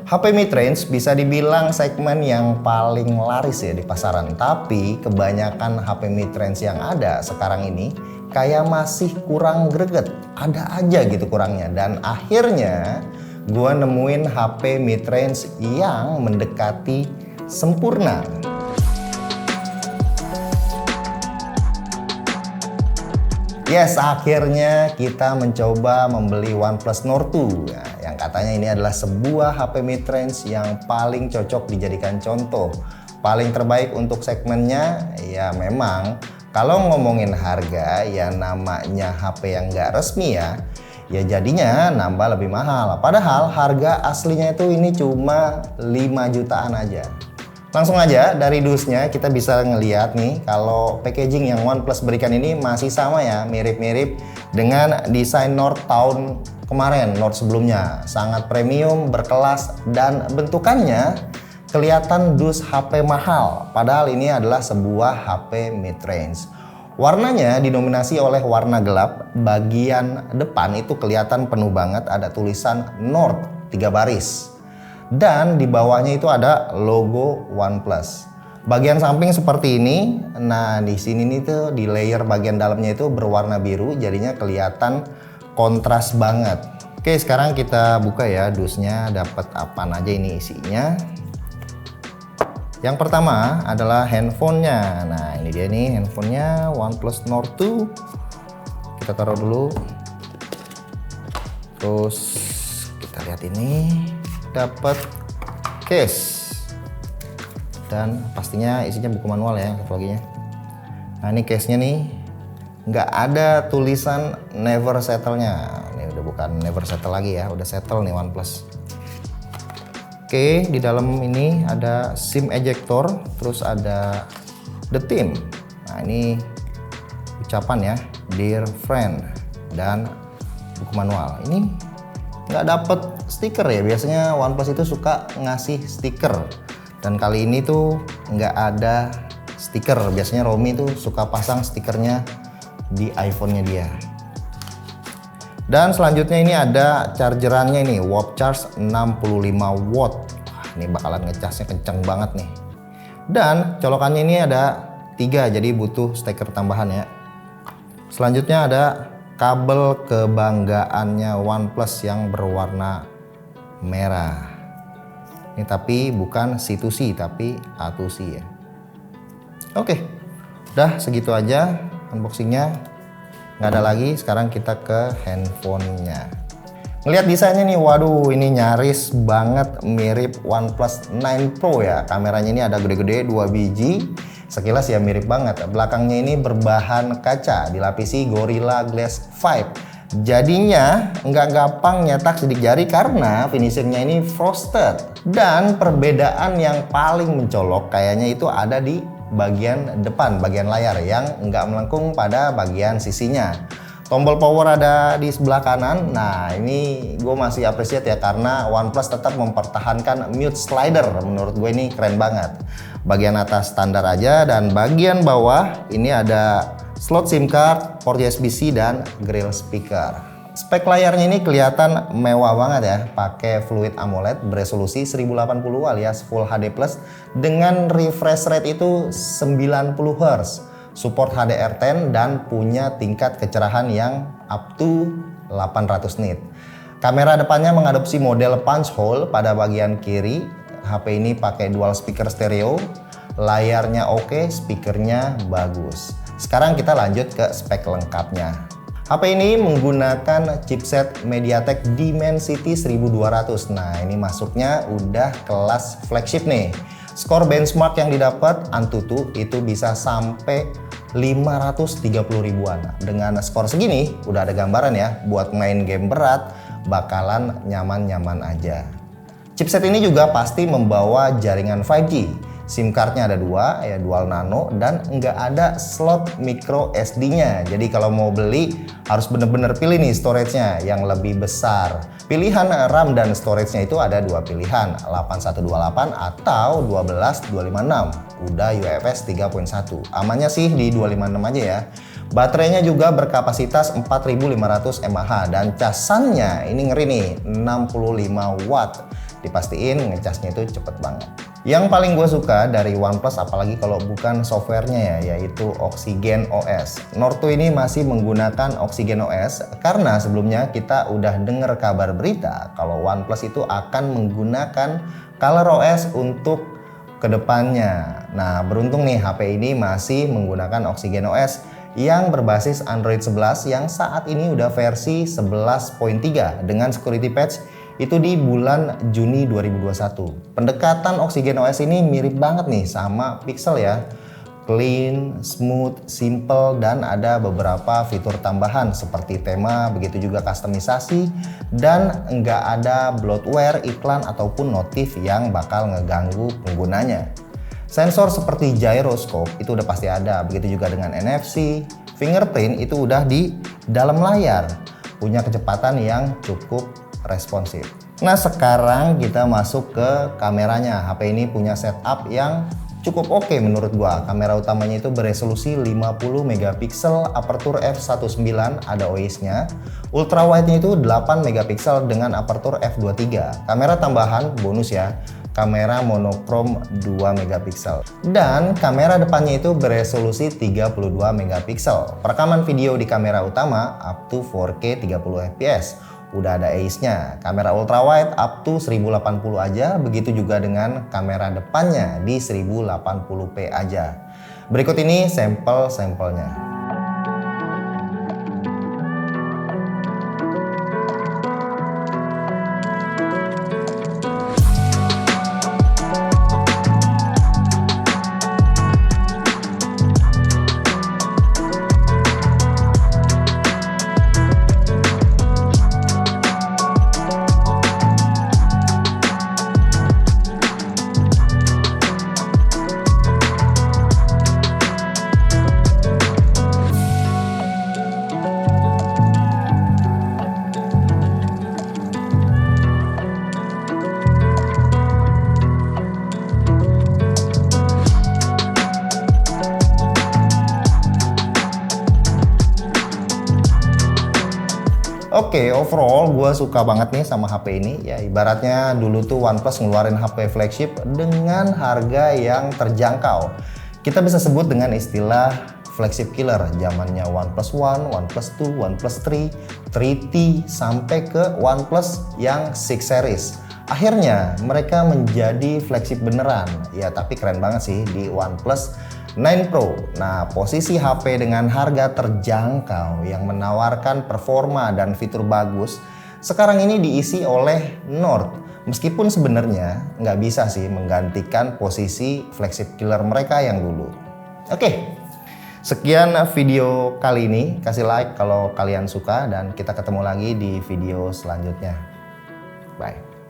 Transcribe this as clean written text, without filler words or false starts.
HP mid-range bisa dibilang segmen yang paling laris ya di pasaran, tapi kebanyakan HP mid-range yang ada sekarang ini kayak masih kurang greget, ada aja gitu kurangnya. Dan akhirnya gua nemuin HP mid-range yang mendekati sempurna. Yes, akhirnya kita mencoba membeli OnePlus Nord 2 ya, yang katanya ini adalah sebuah HP mid-range yang paling cocok dijadikan contoh, paling terbaik untuk segmennya. Ya memang kalau ngomongin harga ya namanya HP yang nggak resmi ya jadinya nambah lebih mahal. Padahal harga aslinya itu ini cuma 5 jutaan aja. Langsung aja dari dusnya kita bisa ngeliat nih kalau packaging yang OnePlus berikan ini masih sama ya, mirip-mirip dengan desain Nord tahun kemarin, Nord sebelumnya. Sangat premium, berkelas, dan bentukannya kelihatan dus HP mahal. Padahal ini adalah sebuah HP mid-range. Warnanya didominasi oleh warna gelap, bagian depan itu kelihatan penuh banget, ada tulisan Nord 3 baris. Dan di bawahnya itu ada logo OnePlus. Bagian samping seperti ini. Nah, di sini nih tuh di layer bagian dalamnya itu berwarna biru, jadinya kelihatan kontras banget. Oke, sekarang kita buka ya dusnya, dapat apa aja ini isinya. Yang pertama adalah handphonenya. Nah, ini dia nih handphonenya OnePlus Nord 2. Kita taruh dulu. Terus kita lihat ini. Dapat case dan pastinya isinya buku manual ya teknologinya. Nah, ini case nya nih nggak ada tulisan never settle-nya. Ini udah bukan never settle lagi ya, udah settle nih OnePlus. Oke, di dalam ini ada SIM ejector, terus ada the theme. Nah, ini ucapan ya, dear friend, dan buku manual. Ini nggak dapet stiker ya, biasanya OnePlus itu suka ngasih stiker, dan kali ini tuh nggak ada stiker. Biasanya Romi tuh suka pasang stikernya di iPhone-nya dia. Dan selanjutnya ini ada chargerannya ini, Whoop Charge 65 watt. Wah, ini bakalan ngecasnya kenceng banget nih. Dan colokannya ini ada 3, jadi butuh stiker tambahan ya. Selanjutnya ada kabel kebanggaannya OnePlus yang berwarna merah. Ini tapi bukan C2C tapi A2C ya. Oke, udah segitu aja unboxingnya, nggak ada lagi. Sekarang kita ke handphonenya. Ngelihat desainnya nih, waduh ini nyaris banget mirip OnePlus 9 Pro ya. Kameranya ini ada gede-gede 2 biji. Sekilas ya mirip banget. Belakangnya ini berbahan kaca, dilapisi Gorilla Glass 5. Jadinya nggak gampang nyetak sidik jari karena finishingnya ini frosted. Dan perbedaan yang paling mencolok kayaknya itu ada di bagian depan, bagian layar yang nggak melengkung pada bagian sisinya. Tombol power ada di sebelah kanan. Nah, ini gue masih appreciate ya karena OnePlus tetap mempertahankan mute slider. Menurut gue ini keren banget. Bagian atas standar aja, dan bagian bawah ini ada slot SIM card, port USB-C, dan grill speaker. Spek layarnya ini kelihatan mewah banget ya, pakai Fluid AMOLED beresolusi 1080 alias Full HD+ dengan refresh rate itu 90 Hz. Support HDR10 dan punya tingkat kecerahan yang up to 800 nit. Kamera depannya mengadopsi model punch hole pada bagian kiri. HP ini pakai dual speaker stereo, layarnya oke, speakernya bagus. Sekarang kita lanjut ke spek lengkapnya. HP ini menggunakan chipset MediaTek Dimensity 1200. Nah, ini masuknya udah kelas flagship nih. Skor benchmark yang didapat Antutu itu bisa sampai 530 ribuan. Dengan skor segini udah ada gambaran ya, buat main game berat bakalan nyaman-nyaman aja. Chipset ini juga pasti membawa jaringan 5G. SIM cardnya ada 2 ya, dual nano, dan nggak ada slot micro SD-nya. Jadi kalau mau beli harus bener-bener pilih nih storage-nya yang lebih besar. Pilihan RAM dan storage-nya itu ada 2 pilihan, 8128 atau 12256. Udah UFS 3.1. Amannya sih di 256 aja ya. Baterainya juga berkapasitas 4500 mAh dan casannya ini ngeri nih, 65 watt. Dipastiin ngecasnya itu cepet banget. Yang paling gue suka dari OnePlus, apalagi kalau bukan softwarenya ya, yaitu Oxygen OS. Norto ini masih menggunakan Oxygen OS karena sebelumnya kita udah dengar kabar berita kalau OnePlus itu akan menggunakan ColorOS untuk kedepannya. Nah, beruntung nih HP ini masih menggunakan Oxygen OS yang berbasis Android 11 yang saat ini udah versi 11.3 dengan security patch itu di bulan Juni 2021. Pendekatan Oxygen OS ini mirip banget nih sama Pixel ya. Clean, smooth, simple, dan ada beberapa fitur tambahan seperti tema, begitu juga kustomisasi, dan nggak ada bloatware, iklan, ataupun notif yang bakal ngeganggu penggunanya. Sensor seperti gyroscope itu udah pasti ada, begitu juga dengan NFC, fingerprint itu udah di dalam layar, punya kecepatan yang cukup responsif. Nah, sekarang kita masuk ke kameranya. HP ini punya setup yang cukup oke menurut gua. Kamera utamanya itu beresolusi 50 megapiksel, aperture f1.9, ada OIS-nya. Ultra wide-nya itu 8 megapiksel dengan aperture f2.3. Kamera tambahan bonus ya, kamera monokrom 2 megapiksel. Dan kamera depannya itu beresolusi 32 megapiksel. Perekaman video di kamera utama up to 4K 30 fps. Udah ada AIS-nya. Kamera ultra wide up to 1080 aja, begitu juga dengan kamera depannya di 1080p aja. Berikut ini sampel-sampelnya. Oke, overall gue suka banget nih sama HP ini. Ya ibaratnya dulu tuh OnePlus ngeluarin HP flagship dengan harga yang terjangkau. Kita bisa sebut dengan istilah flagship killer. Zamannya OnePlus One, OnePlus 2, OnePlus 3, 3T, sampai ke OnePlus yang 6 series. Akhirnya mereka menjadi flagship beneran. Ya tapi keren banget sih di OnePlus 9 Pro. Nah, posisi HP dengan harga terjangkau yang menawarkan performa dan fitur bagus sekarang ini diisi oleh Nord. Meskipun sebenarnya nggak bisa sih menggantikan posisi flagship killer mereka yang dulu. Oke, sekian video kali ini. Kasih like kalau kalian suka dan kita ketemu lagi di video selanjutnya. Bye.